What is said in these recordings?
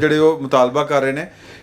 ਜਿਹੜੇ ਉਹ ਮੁਤਾਲਬਾ ਕਰ ਰਹੇ ਨੇ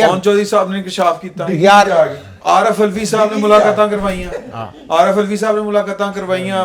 ਕੌਣ ਚੌਧਰੀ ਸਾਹਿਬ ਨੇ ਇੰਕਸ਼ਾਫ ਕੀਤਾ ਯਾਰ, ਆਰਫ ਅਲਵੀ ਸਾਹਿਬ ਨੇ ਮੁਲਾਕਾਤਾਂ ਕਰਵਾਈਆਂ। ਆਰਫ ਅਲਵੀ ਸਾਹਿਬ ਨੇ ਮੁਲਾਕਾਤਾਂ ਕਰਵਾਈਆਂ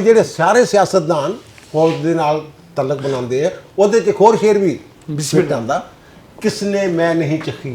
ਜਿਹੜੇ ਸਾਰੇ ਸਿਆਸਤਦਾਨ ਫੌਜ ਦੇ ਨਾਲ ਤਲਕ ਬਣਾਉਂਦੇ ਆ, ਉਹਦੇ 'ਚ ਇੱਕ ਹੋਰ ਸ਼ੇਰ ਵੀ ਬਿਸਮਿਲ ਆਉਂਦਾ, ਕਿਸਨੇ ਮੈਂ ਨਹੀਂ ਚਖੀ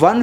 1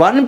1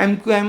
MQM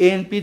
ANP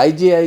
IGI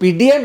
PDM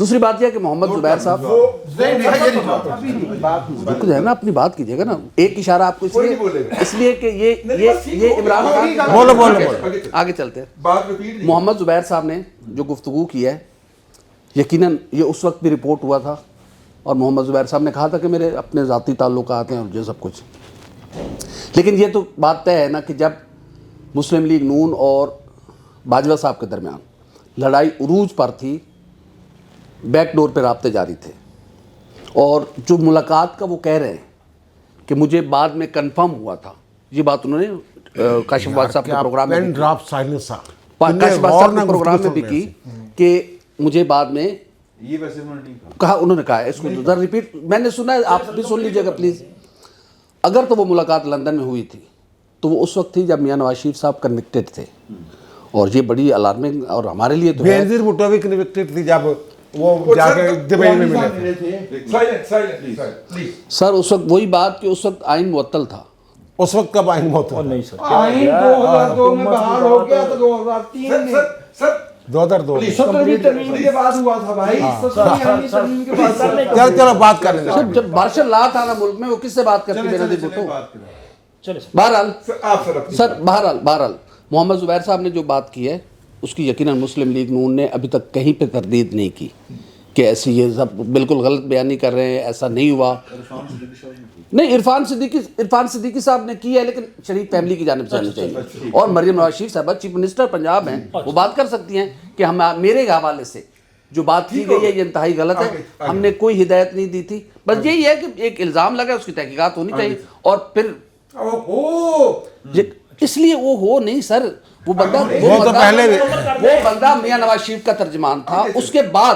دوسری بات یہ ہے کہ محمد زبیر صاحب بالکل ہے نا، اپنی بات کیجیے گا نا. ایک اشارہ آپ کو اس لیے کہ یہ عمران خان بولو آگے چلتے ہیں. محمد زبیر صاحب نے جو گفتگو کی ہے، یقیناً یہ اس وقت بھی رپورٹ ہوا تھا، اور محمد زبیر صاحب نے کہا تھا کہ میرے اپنے ذاتی تعلقات ہیں اور جو سب کچھ. لیکن یہ تو بات طے ہے نا کہ جب مسلم لیگ نون اور باجوہ صاحب کے درمیان لڑائی عروج پر تھی، بیک ڈور پہ رابطے جاری تھے، اور جو ملاقات کا وہ کہہ رہے ہیں کہ مجھے بعد میں کنفرم ہوا تھا، یہ بات انہوں نے کاشف آباد صاحب کے پروگرام میں کاشف آباد صاحب کے پروگرام میں بھی کی کہ مجھے بعد میں یہ ویسے کہا، انہوں نے کہا ہے. اس کو ذرا ریپیٹ میں نے سنا ہے، آپ بھی سن لیجیے گا پلیز. اگر تو وہ ملاقات لندن میں ہوئی تھی تو وہ اس وقت تھی جب میاں نواز شریف صاحب کنوکٹڈ تھے، اور یہ بڑی الارمنگ اور ہمارے لیے تو بینظیر بھٹو بھی کنوکٹڈ تھی جب وہ جا کے دبئی میں ملے تھے. سر اس وقت وہی بات کہ اس وقت آئین معطل تھا. اس وقت کب آئین موت ہوا؟ نہیں سر، آئین 2002 میں بحال ہو گیا تو 2003 میں 2002 17ویں ترمیم کے بعد ہوا تھا بھائی. 17ویں ترمیم کے بعد چلو بات کر لیں. سر جب مارشل لا تھا نا ملک میں، وہ کس سے بات کرتی بینظیر بھٹو؟ بہرحال سر، بہرحال محمد زبیر صاحب نے جو بات کی ہے اس کی یقیناً مسلم لیگ نون نے ابھی تک کہیں پہ تردید نہیں کی کہ ایسی یہ سب بالکل غلط بیانی کر رہے ہیں، ایسا نہیں ہوا. نہیں، عرفان صدیقی صاحب نے کی ہے، لیکن شریف فیملی کی جانب سے آنی چاہیے. اور مریم نواز شریف صاحبہ چیف منسٹر پنجاب ہیں، وہ بات کر سکتی ہیں کہ ہم میرے حوالے سے جو بات کی گئی ہے یہ انتہائی غلط ہے، ہم نے کوئی ہدایت نہیں دی تھی. بس یہی ہے کہ ایک الزام لگا، اس کی تحقیقات ہونی چاہیے. اور پھر اس لیے وہ ہو نہیں سر، وہ بندہ میاں نواز شریف کا ترجمان تھا. اس کے بعد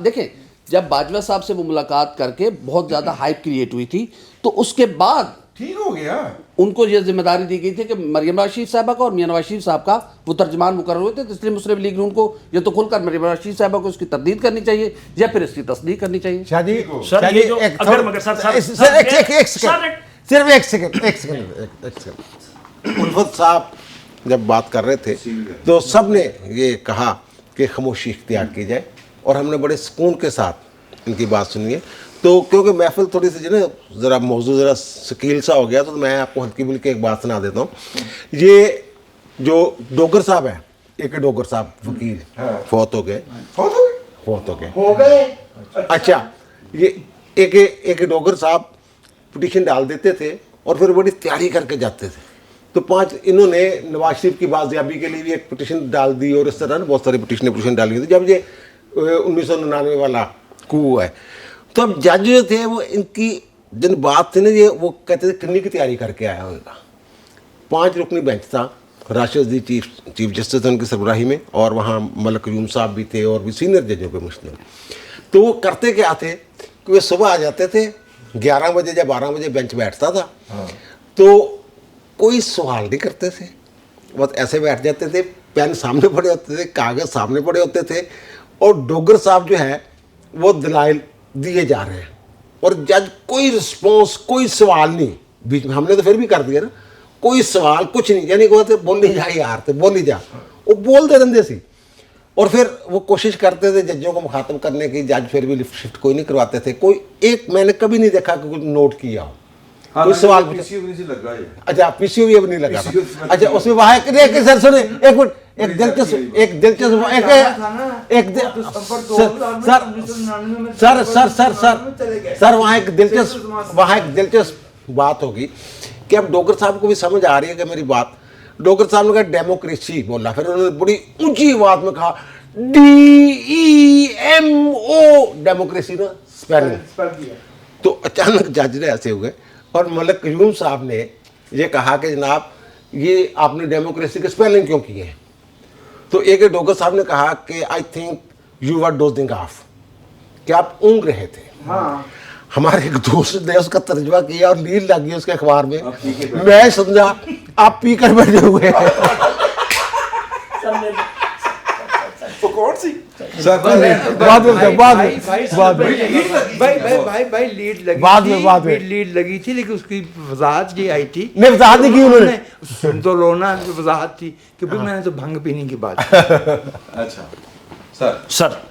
دیکھیں جب باجوہ صاحب سے وہ ملاقات کر کے بہت زیادہ ہائپ کریٹ ہوئی تھی، تو اس کے بعد ٹھیک ہو گیا، ان کو یہ ذمہ داری دی گئی تھی کہ مریم نواز شریف صاحبہ کا اور میاں نواز شریف صاحب کا وہ ترجمان مقرر ہوئے تھے. اس لیے مسلم لیگ نون کو یہ تو کھل کر مریم نواز شریف صاحبہ کو اس کی تردید کرنی چاہیے یا پھر اس کی تصدیق کرنی چاہیے. شاہ جی صرف ایک سیکنڈ. الفت صاحب جب بات کر رہے تھے تو سب نے یہ کہا کہ خاموشی اختیار کی جائے، اور ہم نے بڑے سکون کے ساتھ ان کی بات سنی ہے. تو کیونکہ محفل تھوڑی سی جو نا ذرا موضوع ذرا سکیل سا ہو گیا، تو میں آپ کو ہلکی مل کے ایک بات سنا دیتا ہوں. یہ جو ڈوگر صاحب ہیں، ایک ڈوگر صاحب وکیل فوت ہو گئے. اچھا، یہ ایک ڈوگر صاحب پٹیشن ڈال دیتے تھے اور پھر بڑی تیاری کر کے جاتے تھے. تو انہوں نے نواز شریف کی بازیابی کے لیے بھی ایک پٹیشن ڈال دی، اور اس طرح بہت ساری پٹیشن ڈال دی. جب یہ 1999 والا کو ہے، تو اب جج جو تھے وہ ان کی جن بات تھی نا، یہ وہ کہتے تھے کنی کی تیاری کر کے آیا ہوگا. 5 رکنی بینچ تھا، راشد عزیز چیف جسٹس ان کی سربراہی میں، اور وہاں ملک قیوم صاحب بھی تھے اور بھی سینئر ججوں پہ مشتمل. تو وہ کرتے کیا تھے کہ وہ صبح آ جاتے تھے 11 بجے یا 12 بجے بینچ بیٹھتا تھا، تو کوئی سوال نہیں کرتے تھے، بس ایسے بیٹھ جاتے تھے. پین سامنے پڑے ہوتے تھے، کاغذ سامنے پڑے ہوتے تھے، اور ڈوگر صاحب جو ہے وہ دلائل دیے جا رہے ہیں، اور جج کوئی رسپانس، کوئی سوال نہیں. بیچ میں ہم نے تو پھر بھی کر دیا نا، کوئی سوال کچھ نہیں. یعنی کہتے بولی جا یار، تو بولی جا، وہ بولتے رہتے سی. اور پھر وہ کوشش کرتے تھے ججوں کو مخاطب کرنے کی، جج پھر بھی لفٹ شفٹ کوئی نہیں کرواتے تھے. کوئی ایک میں نے کبھی نہیں دیکھا کہ کچھ نوٹ کیا ہو، کوئی سوال. اچھا، پی سی او بھی اب نہیں لگا تھا. اچھا، اس میں وہاں سر سنیں ایک منٹ، ایک دلچسپ وہاں ایک دلچسپ بات ہوگی کہ اب ڈوگر صاحب کو بھی سمجھ آ رہی ہے کہ میری بات. ڈوگر صاحب نے کہا ڈیموکریسی بولا، پھر انہوں نے بڑی اونچی آواز میں کہا DEMO، ڈیموکریسی نا اسپیلنگ. تو اچانک جج نے ایسے ہوئے، اور ملک قیوم صاحب نے یہ کہا کہ جناب یہ آپ نے ڈیموکریسی کے اسپیلنگ کیوں کیے ہیں؟ تو ایک ڈوگر صاحب نے کہا کہ I think you are dozing off, کہ آپ اونگ رہے تھے. ہمارے ایک دوست نے اس کا ترجمہ کیا اور نیند لگ گئی اس کے اخبار میں. میں سمجھا آپ پی کر بیٹھے ہوئے ہیں. لیڈ لگی تھی، لیکن اس کی وضاحت یہ آئی تھی، وضاحت نہیں کی انہوں نے، سن تو لونا وضاحت تھی کہ میں نے تو بھنگ پینے کی بات. اچھا سر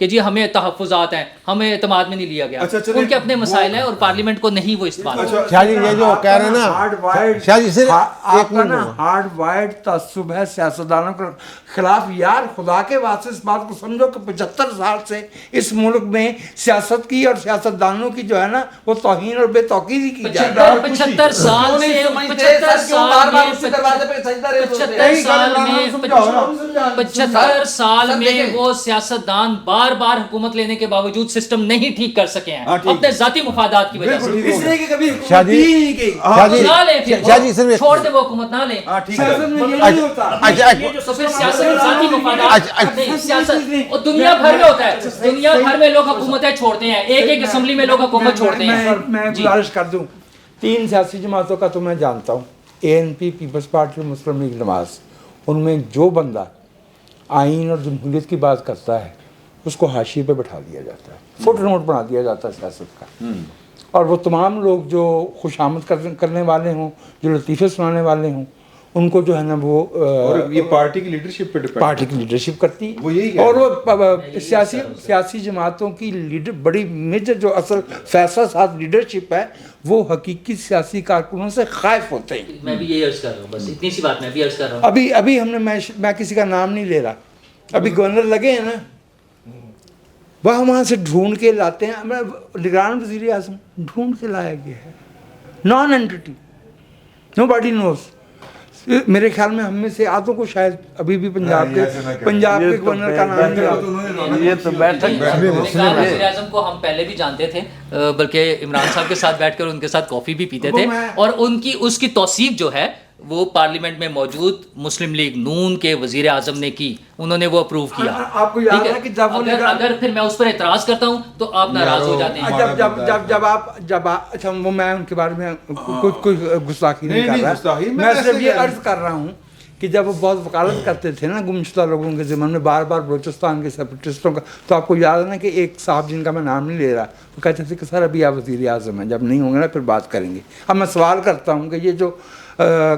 کہ جی ہمیں تحفظات ہیں, ہمیں اعتماد میں نہیں لیا گیا. ان کے اپنے مسائل ہیں اور پارلیمنٹ کو نہیں وہ استعمال. شاہ جی یہ جو کہہ رہے ہیں نا شاہ جی صرف آپ کا نا ہارڈ وائڈ تعصب ہے سیاستدانوں کے خلاف. یار خدا کے واسطے اس بات کو سمجھو کہ 75 سال سے اس ملک میں سیاست کی اور سیاستدانوں کی جو ہے نا وہ توہین اور بے توقیری کی جا رہی ہے. 75 سال سے 75 سال میں وہ سیاستدان بار بار حکومت لینے کے باوجود سسٹم نہیں ٹھیک کر سکے ہیں اپنے ذاتی مفادات کی وجہ سے. اس لیے کہ کبھی شاہ جی نہ لیں پھر شاہ جی صرف چھوڑ دیں وہ حکومت نہ لیں. سیاست میں یہ نہیں ہوتا. تو پھر سیاست ذاتی مفادات نہیں, سیاست اور دنیا بھر میں ہوتا ہے. دنیا بھر میں لوگ حکومتیں چھوڑتے ہیں, ایک ایک اسمبلی میں لوگ حکومت چھوڑتے ہیں. میں گزارش کر دوں 3 سیاسی جماعتوں کا تو میں جانتا ہوں, ANP, پیپلز پارٹی اور مسلم لیگ نواز. ان میں جو بندہ آئین اور جمہوریت کی بات کرتا ہے اس کو حاشیے پہ بٹھا دیا جاتا ہے, فٹ نوٹ بنا دیا جاتا ہے سیاست کا. اور وہ تمام لوگ جو خوش آمد کرنے والے ہوں, جو لطیفے سنانے والے ہوں, ان کو جو ہے نا وہ اور یہ پارٹی کی لیڈرشپ پہ ڈیپینڈ, پارٹی کی لیڈرشپ کرتی ہے. وہ یہی اور وہ سیاسی جماعتوں کی لیڈر بڑی میجر جو اصل فیصلہ ساز لیڈرشپ ہے وہ حقیقی سیاسی کارکنوں سے خائف ہوتے ہیں. میں بھی یہی عرض کر رہا ہوں, بس اتنی سی بات میں بھی عرض کر رہا ہوں. ابھی ہم نے میں کسی کا نام نہیں لے رہا, ابھی گورنر لگے ہیں نا, وہاں سے ڈھونڈ کے لاتے ہیں. نگران وزیر اعظم ڈھونڈ کے لایا گیا ہے, نان اینٹی, نو باڈی نوز. میرے خیال میں ہم میں سے آدھوں کو شاید ابھی بھی پنجاب کے گورنر کا نام نہیں. یہ تو بیٹھک وزیر اعظم کو ہم پہلے بھی جانتے تھے, بلکہ عمران صاحب کے ساتھ بیٹھ کر ان کے ساتھ کافی بھی پیتے تھے, اور اس کی توصیف جو ہے وہ پارلیمنٹ میں موجود مسلم لیگ نون کے وزیر اعظم نے کی, انہوں نے وہ اپروو کیا. آپ کو یاد ہے کہ جب اگر پھر میں اس پر اعتراض کرتا ہوں تو آپ ناراض ہو جاتے ہیں. جب اچھا وہ میں ان کے بارے میں کوئی گستاخی نہیں کر رہا, میں صرف یہ عرض کر رہا ہوں کہ جب وہ بہت وکالت کرتے تھے نا گمشدہ لوگوں کے ضمن میں بار بار بلوچستان کے سیپریٹسٹوں کا, تو آپ کو یاد ہے نا کہ ایک صاحب جن کا میں نام نہیں لے رہا, وہ کہتے تھے کہ سر ابھی آپ وزیر اعظم ہیں, جب نہیں ہوں گے نا پھر بات کریں گے. اب میں سوال کرتا ہوں کہ یہ جو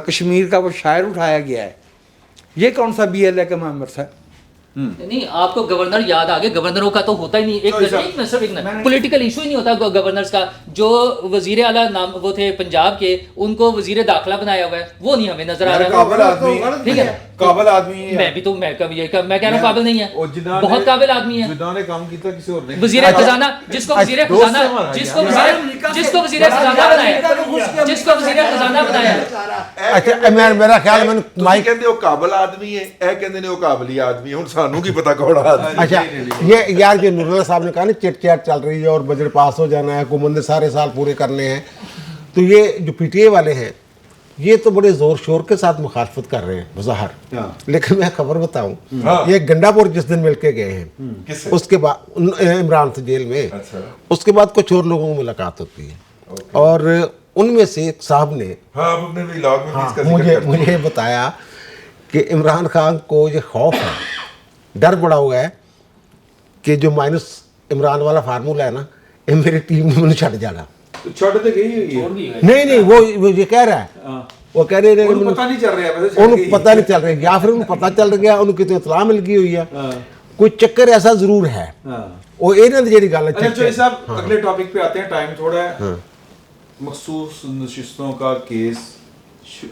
کشمیر کا وہ شاعر اٹھایا گیا ہے, یہ کون سا BLA کا ممبر ہے؟ نہیں, آپ کو گورنر یاد آ گیا, گورنروں کا تو ہوتا ہی نہیں. ایک پولیٹیکل ایشو ہی نہیں ہوتا گورنرز کا. جو وزیر اعلیٰ نام وہ تھے پنجاب کے, ان کو وزیر داخلہ بنایا ہوا ہے, وہ نہیں ہمیں نظر آ رہا. ٹھیک ہے, قابل آدمی ہے. میں بھی تو میں کہہ رہا ہوں قابل نہیں ہے, بہت قابل آدمی ہے. جنہوں نے کام کیا کسی اور نے. وزیر خزانہ, جس کو وزیر خزانہ بنایا. اچھا میرا خیال میں مائک کہندے وہ قابل آدمی ہے, اے کہندے نے وہ قابلی آدمی ہے. ہن سانوں کی پتہ کون آدمی. اچھا یہ یار جو نور اللہ صاحب نے کہا نا چٹ چیٹ چل رہی ہے اور بجٹ پاس ہو جانا ہے, حکومت نے سارے سال پورے کرنے ہیں, تو یہ جو PTA والے ہیں یہ تو بڑے زور شور کے ساتھ مخالفت کر رہے ہیں بظاہر. لیکن میں خبر بتاؤں, یہ گنڈا پور جس دن مل کے گئے ہیں, اس کے بعد عمران سے جیل میں, اس کے بعد کچھ اور لوگوں کو ملاقات ہوتی ہے, اور ان میں سے ایک صاحب نے مجھے بتایا کہ عمران خان کو یہ خوف ہے, ڈر بڑا ہوا ہے کہ جو مائنس عمران والا فارمولہ ہے نا, یہ میری ٹیم میں چھٹ جانا. نہیں وہ یہ کہہ رہا ہے, وہ کہہ رہے ہیں پتہ نہیں چل رہا ہے, انہوں پتہ نہیں چل رہا ہے, یا پھر انہوں پتہ چل گیا, انہوں کی تو اطلاع مل گئی ہوئی ہے, کوئی چکر ایسا ضرور ہے. وہ یہ جڑی گل ہے. چوہدری صاحب اگلے ٹاپک پہ آتے ہیں, ٹائم تھوڑا ہے. مخصوص نشستوں کا کیس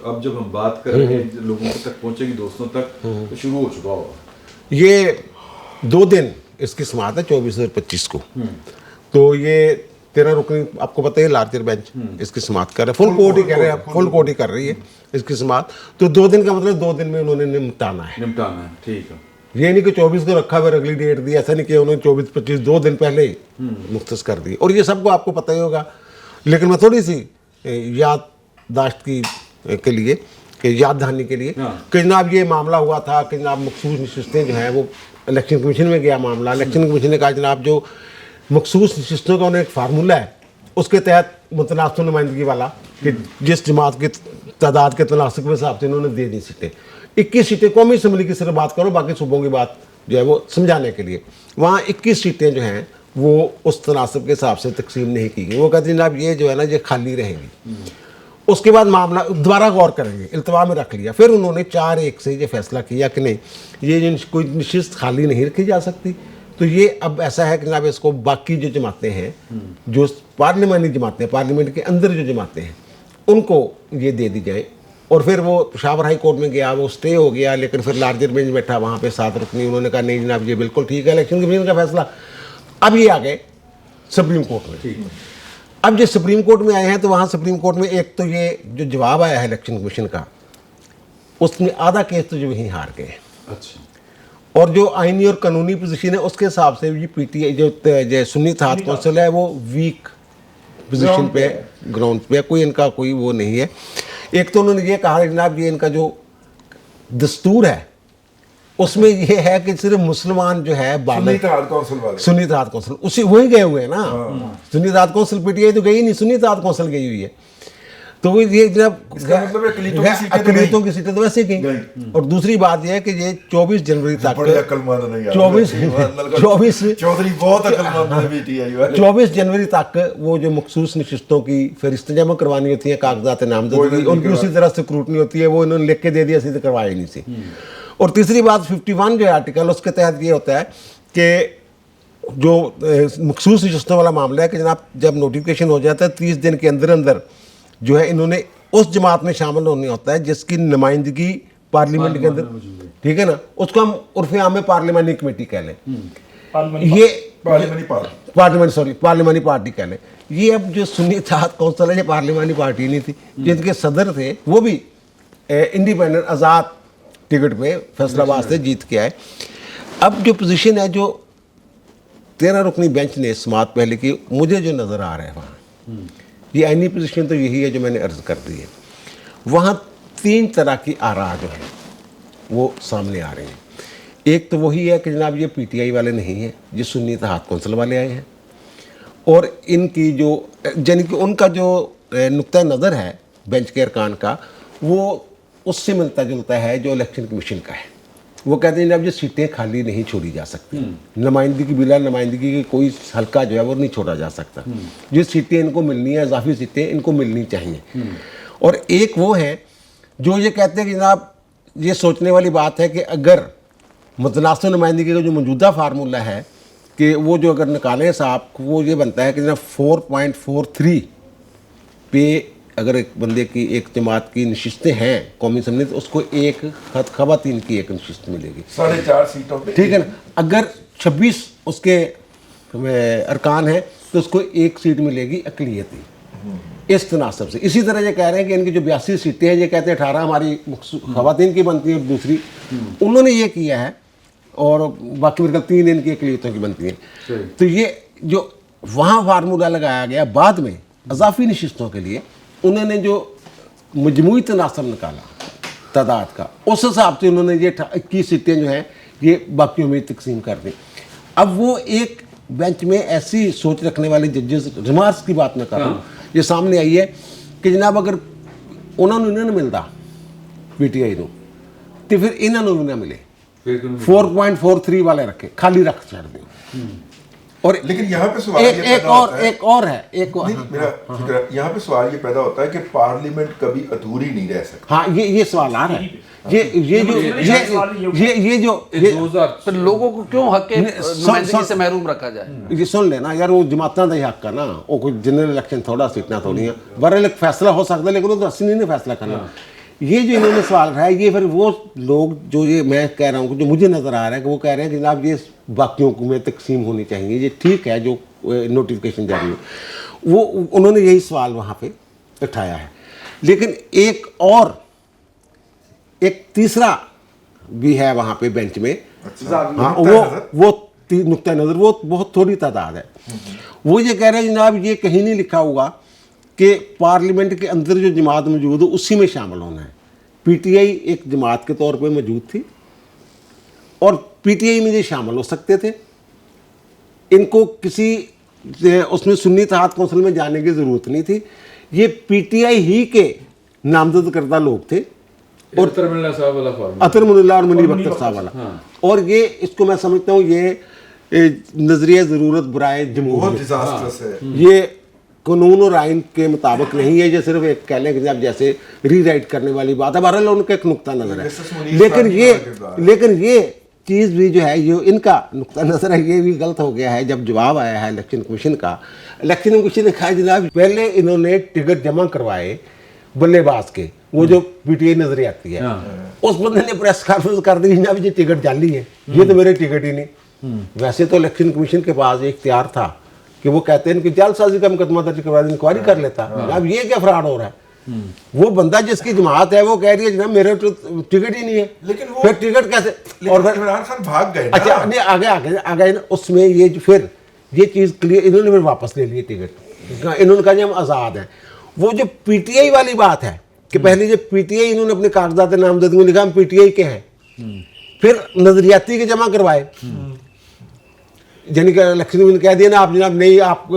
اب جب ہم بات کر رہے ہیں لوگوں تک پہنچے گی, دوستوں تک, تو شروع ہو چکا ہوگا. یہ 2 دن اس کی سماعت ہے 24 اور 25 کو, تو یہ 13 رکنی آپ کو پتہ ہے لارجر بینچ اس کی سماعت کر رہے ہیں, فل کورٹ ہی کر رہے ہیں, فل کورٹ ہی کر رہی ہے اس کی سماعت. تو 2 دن کا مطلب 2 دن میں انہوں نے نمٹانا ہے. ٹھیک ہے. یہ نہیں کہ 24 کو رکھا ہوا اگلی ڈیٹ دی, ایسا نہیں کہ انہوں نے 24-25 2 دن پہلے ہی مختص کر دی. اور یہ سب کو آپ کو پتہ ہی ہوگا, لیکن میں تھوڑی سی یادداشت کے لیے کہ یاد دہانی کے لیے کہ جناب یہ معاملہ ہوا تھا کہ جناب مخصوص نشستیں جو ہیں وہ الیکشن کمیشن میں گیا معاملہ. الیکشن کمیشن نے کہا جناب جو مخصوص نشستوں کا انہیں ایک فارمولہ ہے, اس کے تحت متناسب نمائندگی والا کہ جس جماعت کی تعداد کے تناسب کے حساب سے انہوں نے دے دی سیٹیں. 21 سیٹیں قومی اسمبلی کی صرف بات کرو, باقی صوبوں کی بات جو ہے وہ سمجھانے کے لیے, وہاں 21 سیٹیں جو ہیں وہ اس تناسب کے حساب سے تقسیم نہیں کی گئی. وہ کہتے ہیں جناب یہ جو ہے نا یہ خالی رہیں گی. اس کے بعد معاملہ دوبارہ غور کریں گے, التوا میں رکھ لیا. پھر انہوں نے 4-1 سے یہ فیصلہ کیا کہ نہیں, یہ کوئی نشست خالی نہیں رکھی جا سکتی, تو یہ اب ایسا ہے کہ جناب اس کو باقی جو جماعتیں ہیں جو پارلیمانی جماعتیں پارلیمنٹ کے اندر جو جماعتیں ہیں ان کو یہ دے دی جائیں. اور پھر وہ پشاور ہائی کورٹ میں گیا, وہ اسٹے ہو گیا, لیکن پھر لارجر بینچ بیٹھا وہاں پہ 7 رکنی, انہوں نے کہا نہیں جناب یہ بالکل ٹھیک ہے الیکشن کمیشن کا فیصلہ. اب یہ آ گئے سپریم کورٹ میں. اب جو سپریم کورٹ میں آئے ہیں تو وہاں سپریم کورٹ میں ایک تو یہ جو جواب آیا ہے الیکشن کمیشن کا, اس میں آدھا کیس تو جو وہیں ہار گئے. اچھا. اور جو آئینی اور قانونی پوزیشن ہے اس کے حساب سے یہ پی ٹی آئی جو سنی اتحاد کونسل ہے وہ ویک پوزیشن پہ گراؤنڈ پہ, کوئی ان کا کوئی وہ نہیں ہے. ایک تو انہوں نے یہ کہا جناب یہ ان کا جو دستور ہے اس میں یہ ہے کہ صرف مسلمان جو ہے سنی اتحاد کونسل والے, سنی اتحاد کونسل اسی وہی گئے ہوئے ہیں نا. سنی اتحاد کونسل پی ٹی آئی تو گئی نہیں, سنی اتحاد کونسل گئی ہوئی ہے. تو وہ یہ جناب اقلیتوں کی سیٹیں تو ویسے گئیں. اور دوسری بات یہ ہے کہ یہ 24 جنوری تک 24 جنوری تک وہ جو مخصوص نشستوں کی فہرست جمع کروانی ہوتی ہیں, کاغذات نامزدگی ان کی اسی طرح سکروٹنی ہوتی ہے, وہ انہوں نے لکھ کے دے دیا, اسی سے کروائی نہیں سی. اور تیسری بات 51 جو آرٹیکل اس کے تحت یہ ہوتا ہے کہ جو مخصوص نشستوں والا معاملہ ہے کہ جناب جب نوٹیفکیشن ہو جاتا ہے 30 دن کے اندر اندر جو ہے انہوں نے اس جماعت میں شامل ہونا ہوتا ہے جس کی نمائندگی پارلیمنٹ کے اندر, ٹھیک ہے نا, اس کو ہم عرف عام میں پارلیمانی کمیٹی کہہ لیں, یہ پارلیمانی پارٹی کہہ لیں. یہ اب جو سنی اتحاد کونسل ہے یہ پارلیمانی پارٹی نہیں تھی, جن کے صدر تھے وہ بھی انڈیپینڈنٹ آزاد ٹکٹ پہ فیصلہ آباد سے جیت کے آئے. اب جو پوزیشن ہے جو 13 رکنی بینچ نے سماعت پہلے کی, مجھے جو نظر آ رہا ہے وہاں یہ آئینی پوزیشن تو یہی ہے جو میں نے عرض کر دی ہے. وہاں 3 طرح کی آراء جو ہیں وہ سامنے آ رہے ہیں. ایک تو وہی ہے کہ جناب یہ پی ٹی آئی والے نہیں ہیں, یہ سنی اتحاد کونسل والے آئے ہیں, اور ان کی جو یعنی کہ ان کا جو نقطہ نظر ہے بینچ کے ارکان کا وہ اس سے ملتا جلتا ہے جو الیکشن کمیشن کا ہے. وہ کہتے ہیں جناب یہ سیٹیں خالی نہیں چھوڑی جا سکتی, نمائندگی بلا نمائندگی کی کوئی حلقہ جو ہے وہ نہیں چھوڑا جا سکتا, جو سیٹیں ان کو ملنی ہیں اضافی سیٹیں ان کو ملنی چاہیے. اور ایک وہ ہے جو یہ کہتے ہیں کہ جناب یہ سوچنے والی بات ہے کہ اگر متناسب نمائندگی کا جو موجودہ فارمولہ ہے کہ وہ جو اگر نکالیں صاحب وہ یہ بنتا ہے کہ جناب 4.43 پہ اگر ایک بندے کی ایک جماعت کی نشستیں ہیں قومی اسمبلی تو اس کو ایک خواتین کی ایک نشست ملے گی 4.5 سیٹوں پہ, ٹھیک ہے نا. اگر 26 اس کے ارکان ہیں تو اس کو 1 سیٹ ملے گی اقلیتی اس تناسب سے. اسی طرح یہ کہہ رہے ہیں کہ ان کی جو 82 سیٹیں ہیں یہ کہتے ہیں 18 ہماری خواتین کی بنتی ہیں اور دوسری انہوں نے یہ کیا ہے, اور باقی میرے خیال 3 ان کی اقلیتوں کی بنتی ہیں. تو یہ جو وہاں فارمولہ لگایا گیا بعد میں اضافی نشستوں کے لیے انہوں نے جو مجموعی تناسب نکالا تعداد کا اس حساب سے انہوں نے یہ 21 سیٹیں جو ہیں یہ باقیوں میں تقسیم کر دیں. اب وہ ایک بینچ میں ایسی سوچ رکھنے والے ججز ریمارکس کی بات میں کر رہا ہوں, یہ سامنے آئی ہے کہ جناب اگر انہوں نے ملتا پی ٹی آئی تو پھر انہوں نے نہ ملے 4.43 والے رکھے خالی رکھ چھڑ دیں. اور لیکن یہاں پہ سوال ایک اور ہے میرا فکر یہاں پہ سوال یہ پیدا ہوتا ہے کہ پارلیمنٹ کبھی ادھوری نہیں رہ سکتی. ہاں یہ سوال آ رہا ہے, یہ جو پھر لوگوں کو کیوں حق نمائندگی سے محروم رکھا جائے. یہ سن لینا یار, وہ جماعتوں کا ہی حق ہے نا, وہ کوئی جنرل الیکشن تھوڑا سیٹنا تھوڑی ہیں, بہرحال ایک فیصلہ ہو سکتا ہے لیکن وہ تو اسی نہیں فیصلہ کرنا. یہ جو انہوں نے سوال اٹھایا یہ پھر وہ لوگ جو یہ میں کہہ رہا ہوں کہ جو مجھے نظر آ رہا ہے کہ وہ کہہ رہے ہیں کہ جناب یہ باقیوں کو میں تقسیم ہونی چاہیے, یہ ٹھیک ہے جو نوٹیفیکیشن جاری ہے, وہ انہوں نے یہی سوال وہاں پہ اٹھایا ہے. لیکن ایک تیسرا بھی ہے وہاں پہ بینچ میں, ہاں وہ نقطہ نظر وہ بہت تھوڑی تعداد ہے. وہ یہ کہہ رہے ہیں جناب یہ کہیں نہیں لکھا ہوگا کہ پارلیمنٹ کے اندر جو جماعت موجود ہو اسی میں شامل ہونا ہے. پی ٹی آئی ایک جماعت کے طور پہ موجود تھی اور پی ٹی آئی میں یہ شامل ہو سکتے تھے, ان کو کسی اس میں سنی اتحاد کونسل میں جانے کی ضرورت نہیں تھی. یہ پی ٹی آئی ہی کے نامزد کردہ لوگ تھے, اور اطہر من اللہ اور منیب اختر صاحب والا, اور یہ اس کو میں سمجھتا ہوں یہ نظریہ ضرورت برائے جمہوریت, یہ قانون اور آئین کے مطابق نہیں ہے, یہ صرف ایک کہہ لیں کہ اب جیسے ری رائٹ کرنے والی بات ہے. بہرحال ان کا ایک نقطہ نظر ہے, لیکن یہ چیز بھی جو ہے جو ان کا نقطہ نظر ہے یہ بھی غلط ہو گیا ہے. جب جواب آیا ہے الیکشن کمیشن کا، الیکشن کمیشن نے کہا جناب پہلے انہوں نے ٹکٹ جمع کروائے بلے باز کے، وہ جو پی ٹی آئی نظریاتی ہے، اس بندے نے پریس کانفرنس کر دی جناب یہ ٹکٹ جعلی ہے، یہ تو میرے ٹکٹ ہی نہیں. ویسے تو الیکشن کمیشن کے پاس ایک اختیار تھا کہ وہ کہتے ہیں کہ جعل سازی کا مقدمہ درج کروا دیں، انکوائری کر لیتا. اب یہ کیا فراڈ ہو رہا ہے؟ وہ بندہ جس کی جماعت ہے وہ کہہ رہی ہے جناب میرے تو ٹکٹ ہی نہیں ہے، لیکن وہ پھر ٹکٹ کیسے؟ اور پھر عمران خان بھاگ گئے. اچھا نہیں آگے نا اس میں یہ پھر یہ چیز کلیئر انہوں نے پھر واپس لے لیے ٹکٹ، انہوں نے کہا ہم آزاد ہیں. وہ جو پی ٹی آئی والی بات ہے کہ پہلے جب پی ٹی آئی انہوں نے اپنے کاغذات نامزدگی میں لکھا ہم پی ٹی آئی کے ہیں، پھر نظریاتی کے جمع کروائے، یعنی کہ الیکشن میں کہہ دیا نا آپ جناب نہیں آپ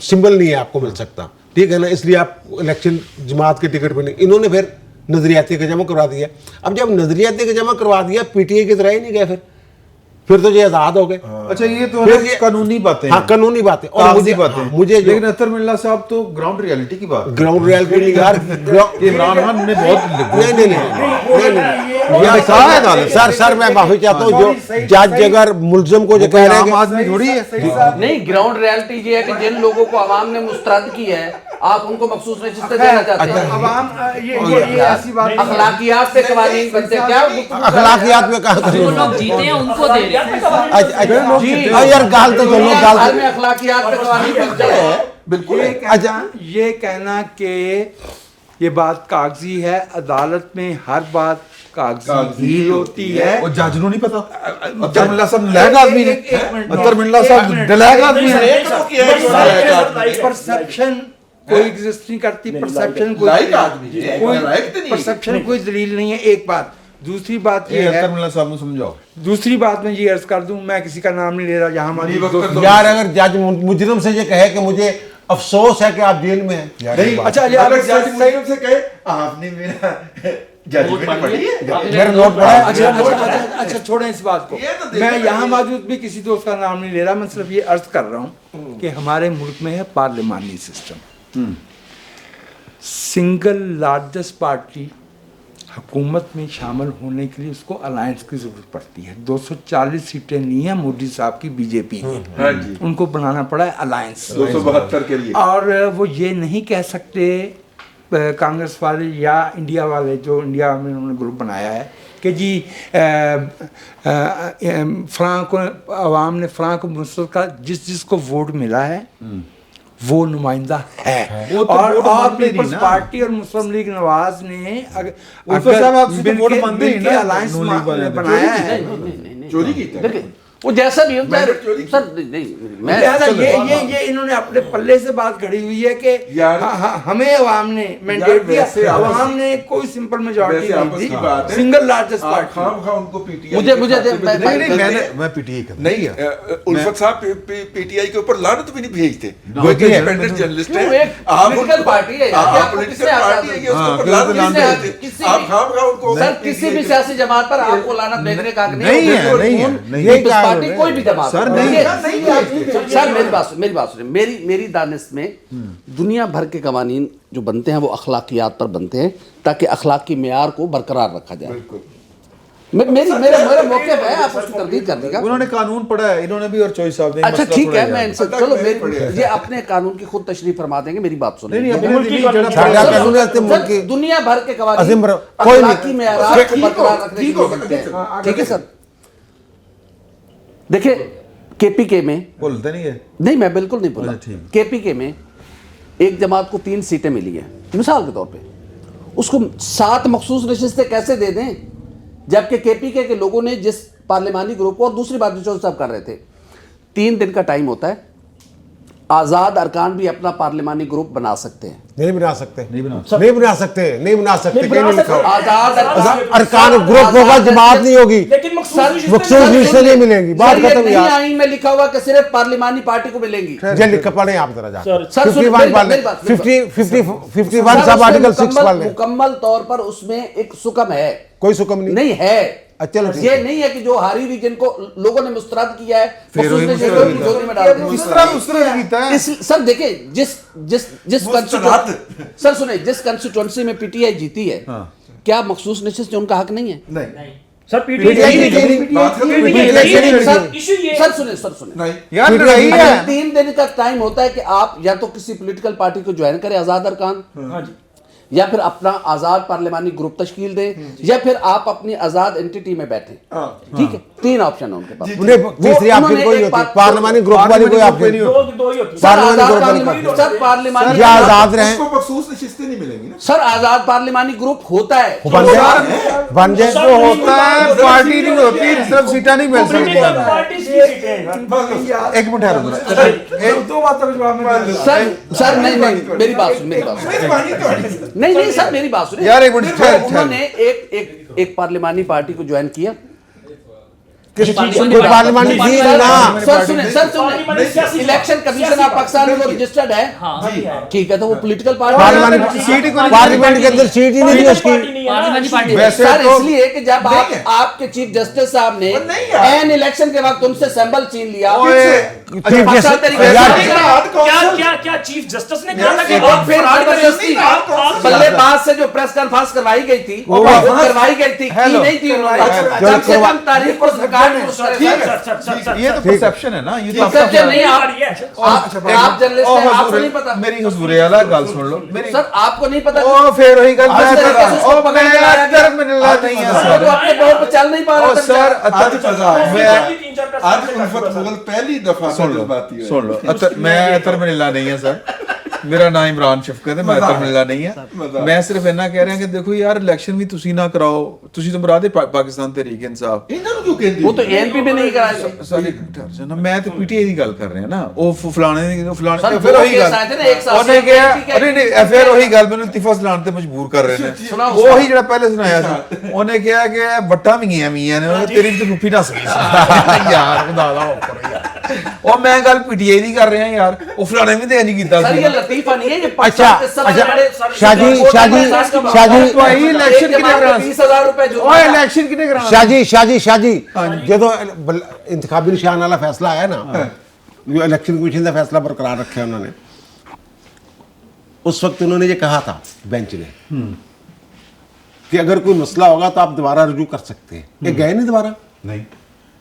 سمبل نہیں ہے آپ کو مل سکتا، ٹھیک ہے نا، اس لیے آپ الیکشن جماعت کے ٹکٹ پہ نہیں. انہوں نے پھر نظریاتی کا جمع کروا دیا. اب جب نظریاتی کا جمع کروا دیا پی ٹی آئی کی طرح ہی نہیں گئے، پھر تو یہ آزاد ہو گئے. اچھا یہ تو ہے قانونی باتیں، ہاں قانونی باتیں. اور مجھے لیکن اطہر ملا صاحب تو گراؤنڈ ریالٹی کی بات، گراؤنڈ ریالٹی نہیں یار، عمران خان نے بہت سر میں معافی چاہتا ہوں، جو جج اگر ملزم کو جو کہہ رہے ہیں آدمی تھوڑی ہے. نہیں، گراؤنڈ ریالٹی یہ ہے کہ جن لوگوں کو عوام نے مسترد کی ہے آپ ان کو مخصوص نشستیں دینا چاہتے ہیں. عوام یہ ایسی بات اخلاقیات پہ قوانین بنتے ہیں، کیا اخلاقیات میں کہاں جو لوگ جیتے ہیں ان کو دے رہے ہیں. یار گال تو دونوں گال گھر میں اخلاقیات پہ قوانین بنتے ہیں. بالکل. یہ کہنا کہ یہ بات کاغذی ہے، عدالت میں ہر بات کاغذی ہی ہوتی ہے. وہ جج نو نہیں پتا اطہر ملا صاحب نلائق آدمی ہے، اطہر ملا صاحب نلائق آدمی ہے. پرسپشن کوئی ایگزسٹ نہیں کرتی، پرسپشن کوئی دلیل نہیں ہے. ایک بات. دوسری بات یہ ہے، اطہر ملا صاحب کو سمجھاؤ. دوسری بات میں یہ عرض کر دوں، میں کسی کا نام نہیں لے رہا یہاں ہماری یار اگر جج مجرم سے یہ کہے کہ مجھے افسوس ہے کہ آپ جیل میں ہیں، اچھا اگر جج مجرم سے کہے آپ نے میرا ججمنٹ پڑھی ہے، میرا نوٹ پڑھا ہے. اچھا چھوڑیں اس بات کو. میں یہاں موجود بھی کسی دوست کا نام نہیں لے رہا، میں صرف یہ عرض کر رہا ہوں کہ ہمارے ملک میں ہے پارلیمانی سسٹم. سنگل لارجسٹ پارٹی حکومت میں شامل ہونے کے لیے اس کو الائنس کی ضرورت پڑتی ہے. 240 سیٹیں نہیں ہیں مودی صاحب کی بی جے پی نے، ان کو بنانا پڑا ہے الائنس 272 کے لیے. اور وہ یہ نہیں کہہ سکتے کانگریس والے یا انڈیا والے جو انڈیا میں انہوں نے گروپ بنایا ہے کہ جی فلاں کو عوام نے فلاں کو منسلک کا جس کو ووٹ ملا ہے وہ نمائندہ ہے. اور پیپلز پارٹی اور مسلم لیگ نواز نے الائنس بنایا ہے. چوری کی تھی وہ جیسا بھی ہو سر. یہ انہوں نے اپنے پلے سے بات کھڑی ہوئی ہے کہ ہمیں عوام نے مینڈیٹ دیا، عوام نے کوئی سمپل میجورٹی نہیں دی، سنگل لارجسٹ پارٹی. ان کو پی ٹی آئی میں پی ٹی آئی کا نہیں، الفت صاحب پی ٹی آئی کے اوپر لعنت بھی نہیں بھیجتے. وہ ایک انڈیپینڈنٹ جرنلسٹ ہے، آپ پولیٹیکل پارٹی ہے، اس کے اوپر لعنت بھیجتے. آپ خام خواہ ان کو سر کسی بھی سیاسی جماعت پر آپ کو لعنت بھیجنے کا حق نہیں ہے. پارٹی کوئی بھی جماعت سر نہیں سر میری بات سنیں. میری دانست میں دنیا بھر کے قوانین جو بنتے ہیں وہ اخلاقیات پر بنتے ہیں تاکہ اخلاقی معیار کو برقرار رکھا جائے. میرا موقع ہے آپ اس کی تردید کر دیں گا. انہوں نے قانون پڑھا ہے، انہوں نے بھی اور چوئی صاحب نے. اچھا ٹھیک ہے، میں ان سے چلو یہ اپنے قانون کی خود تشریح فرما دیں گے. میری بات سنیں. دنیا بھر کے قوانین اخلاقی معیارات کو برقرار رکھنے کے لیے بنتے ہیں. ٹھیک ہے سر. دیکھیں کے پی کے میں بولتے نہیں ہے. نہیں میں بالکل نہیں بولا. کے پی کے میں ایک جماعت کو 3 سیٹیں ملی ہیں مثال کے طور پہ، اس کو 7 مخصوص نشستیں کیسے دے دیں جبکہ کے پی کے لوگوں نے جس پارلیمانی گروپ کو. اور دوسری بات جو چودھری صاحب کر رہے تھے، 3 دن کا ٹائم ہوتا ہے، آزاد ارکان بھی اپنا پارلیمانی گروپ بنا سکتے ہیں. نہیں بنا سکتے آزاد ارکان گروپ ہوگا، جماعت نہیں ہوگی، لیکن مخصوص نشستیں نہیں ملیں گی. بات ختم. نہیں آئین میں لکھا ہوا کہ صرف پارلیمانی پارٹی کو ملیں گی. یہ لکھ پڑھیں آپ ذرا جا. 51 سب آرٹیکل 6 پڑھ لیں. مکمل طور پر اس میں ایک سکم ہے. کوئی سکم نہیں ہے. چلو یہ نہیں ہے کہ جو ہاری ہوئی جن کو لوگوں نے مسترد کیا ہے میں ڈال دیں. سر دیکھیں جس کنسٹیٹوئنسی میں پی ٹی آئی جیتی ہے کیا مخصوص نشست ان کا حق نہیں ہے؟ سر سر سنیں یار لڑائی ہے 3 دن کا ٹائم ہوتا ہے کہ آپ یا تو کسی پولیٹیکل پارٹی کو جوائن کریں آزاد ارکان, یا پھر اپنا آزاد پارلیمانی گروپ تشکیل دیں, یا پھر آپ اپنی آزاد انٹیٹی میں بیٹھیں. ٹھیک ہے, 3 آپشن ہیں ان کے پاس. تیسری آپشن کوئی ہوتی پارلیمانی گروپ والی کوئی آپشن نہیں ہوتی. سر پارلیمانی یا آزاد رہیں مخصوص نشستیں نہیں ملیں گی نا سر, آزاد پارلیمانی گروپ ہوتا ہے بن جائے وہ ہوتا ہے, پارٹی نہیں ہوتی, صرف سیٹاں نہیں مل سکتی. ایک منٹ سر نہیں میری بات سن, نہیں سر میری بات سنیں یار, ایک منٹ. انہوں نے ایک پارلیمانی پارٹی کو جوائن کیا, پارلیمانی تھی نا. سر سنیں الیکشن کمیشن آف پاکستان میں رجسٹرڈ ہے, ٹھیک ہے, تو وہ پولیٹیکل پارٹی پارلیمنٹ کے اندر سیٹ ہی نہیں تھی اس کی. سر اس لیے کہ جب آپ کے چیف جسٹس صاحب نے این الیکشن کے وقت ان سے سیمبل چھین لیا, کیا چیف جسٹس نے کہا تھا کہ پھر زبردستی بلے باز سے جو پریس کانفرنس کروائی گئی تھی وہ کروائی گئی تھی کی نہیں تھی انہوں نے, کم سے کم تاریخ کو سرکار یہ تو پرسپشن ہے نا, یہ تو آپ جرنلسٹ ہیں, آپ کو نہیں پتا. میری حضور اعلیٰ گل سن لو میری. سر آپ کو نہیں پتا, او پھر وہی گل میں چل نہیں پا رہا سر. آج الفت مغل پہلی دفعہ سن لو, میں اتر منیلا نہیں ہے سر, میرا نام عمران شفقت ہے, میں اتر منیلا نہیں ہے. میں صرف اینا کہہ رہا ہوں کہ دیکھو یار الیکشن بھی تسی نہ کراؤ, تسی تو مراد پاکستان تحریک انصاف, وہ تو اے این پی بھی نہیں کرائے. ساری ٹھہر جانا, میں تو پی ٹی آئی دی گل کر رہے ہیں نا, او فلانے پھر وہی گل انہیں کہا نہیں پھر وہی گل میں اتفاق سلان تے مجبور کر رہے ہیں. وہی جڑا پہلے سنایا تھا انہیں کہا کہ وٹا بھی ہیں میاں نے تیری بھی تو پھوپھی نہ سکتی یار, خدا دا اوپر یار, اور میں گل پی ٹی آئی دی کر رہے ہیں یار, وہ فلانے بھی تے نہیں کیتا. اچھا شاہ جی الیکشن کنے کرانا, شاہ جی جدو انتخابی نشان والا فیصلہ آیا نا, جو الیکشن کمیشن کا فیصلہ برقرار رکھا انہوں نے, اس وقت انہوں نے یہ کہا تھا بینچ نے کہ اگر کوئی مسئلہ ہوگا تو آپ دوبارہ رجوع کر سکتے ہیں. یہ گئے نہیں دوبارہ نہیں.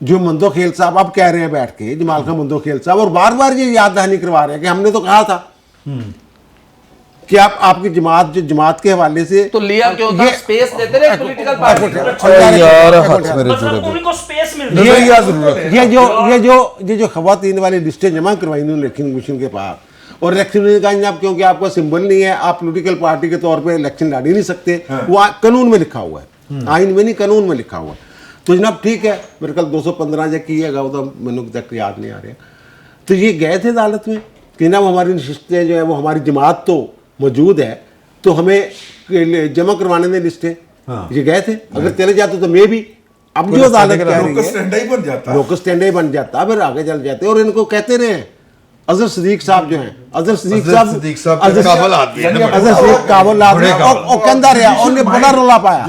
جو مندو کھیل صاحب آپ کہہ رہے ہیں بیٹھ کے, جمال خان مندو کھیل صاحب, اور بار بار یہ یاد دہانی کروا رہے ہیں کہ ہم نے تو کہا تھا کہ آپ کی جماعت کے حوالے سے تو لیا کیوں تھا, سپیس دیتے رہے پولیٹیکل پارٹی. یہ جو خواتین والی لسٹیں جمع کروائی انہوں نے الیکشن کمیشن کے پاس, اور الیکشن نے کہا جناب کیونکہ آپ کا سمبل نہیں ہے, آپ پولیٹیکل پارٹی کے طور پہ الیکشن لڑ ہی نہیں سکتے, وہ قانون میں لکھا ہوا ہے, آئین میں نہیں قانون میں لکھا ہوا ہے. تو جناب ٹھیک ہے, میرے کل 215 جب کیے گا, وہ تو میں تک یاد نہیں آ رہا. تو یہ گئے تھے عدالت میں کہ جناب ہماری نشستیں جو ہے وہ ہماری جماعت تو موجود ہے, تو ہمیں جمع کروانے دیں لسٹیں. یہ گئے تھے, اگر چلے جاتے تو میں بھی اب جو عدالت کہہ رہی ہے لوکل اسٹینڈ ہی بن جاتا, پھر آگے چل جاتے. اور ان کو کہتے رہے ہیں اظہر صدیق صاحب جو ہیں, اظہر صدیق صاحب کابل آدمی, اور کہندا رہا, انہیں بڑا رولا پایا,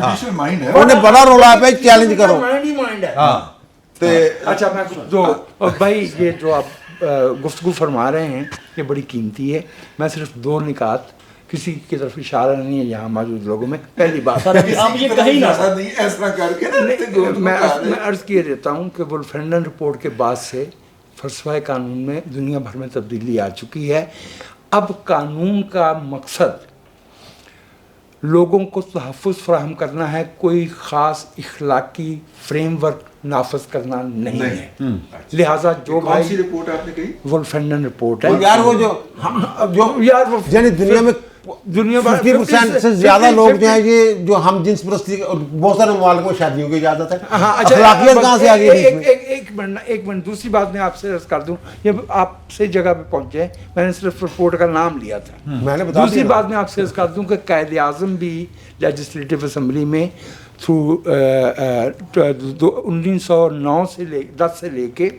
انہیں بڑا رولا پایا چیلنج کرو. اچھا میں جو بھائی یہ جو آپ گفتگو فرما رہے ہیں یہ بڑی قیمتی ہے. میں صرف 2 نکات, کسی کی طرف اشارہ نہیں ہے یہاں موجود لوگوں میں. پہلی بات میں عرض کیے دیتا ہوں کہ وولفینڈن رپورٹ کے بعد سے فلسفہ قانون میں دنیا بھر میں تبدیلی آ چکی ہے. اب قانون کا مقصد لوگوں کو تحفظ فراہم کرنا ہے, کوئی خاص اخلاقی فریم ورک نافذ کرنا نہیں ہے. لہٰذا جو بھائی رپورٹ آپ نے کہی وولفینڈن رپورٹ ہے یار, وہ جو یعنی دنیا میں 50% سے زیادہ لوگ جو ہیں یہ جو ہم جنس پرستی, بہت سارے ممالک میں شادیوں کی اجازت ہے, اخلاقیت کہاں سے آ گئی؟ ایک منٹ دوسری بات میں آپ سے عرض کر دوں, یہ آپ صحیح جگہ پہ پہنچے, میں نے صرف رپورٹ کا نام لیا تھا. میں نے دوسری بات میں آپ سے عرض کر دوں کہ قائد اعظم بھی لیجسلیٹو اسمبلی میں تھرو 1909 سے 10 سے لے کے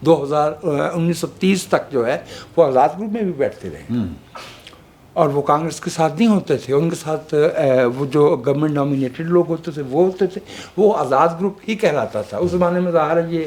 1930 تک جو ہے وہ آزاد گروپ میں بھی بیٹھتے رہے, اور وہ کانگریس کے ساتھ نہیں ہوتے تھے. ان کے ساتھ وہ جو گورنمنٹ نامینیٹڈ لوگ ہوتے تھے وہ ہوتے تھے, وہ آزاد گروپ ہی کہلاتا تھا. اس زمانے میں ظاہر ہے یہ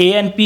ANP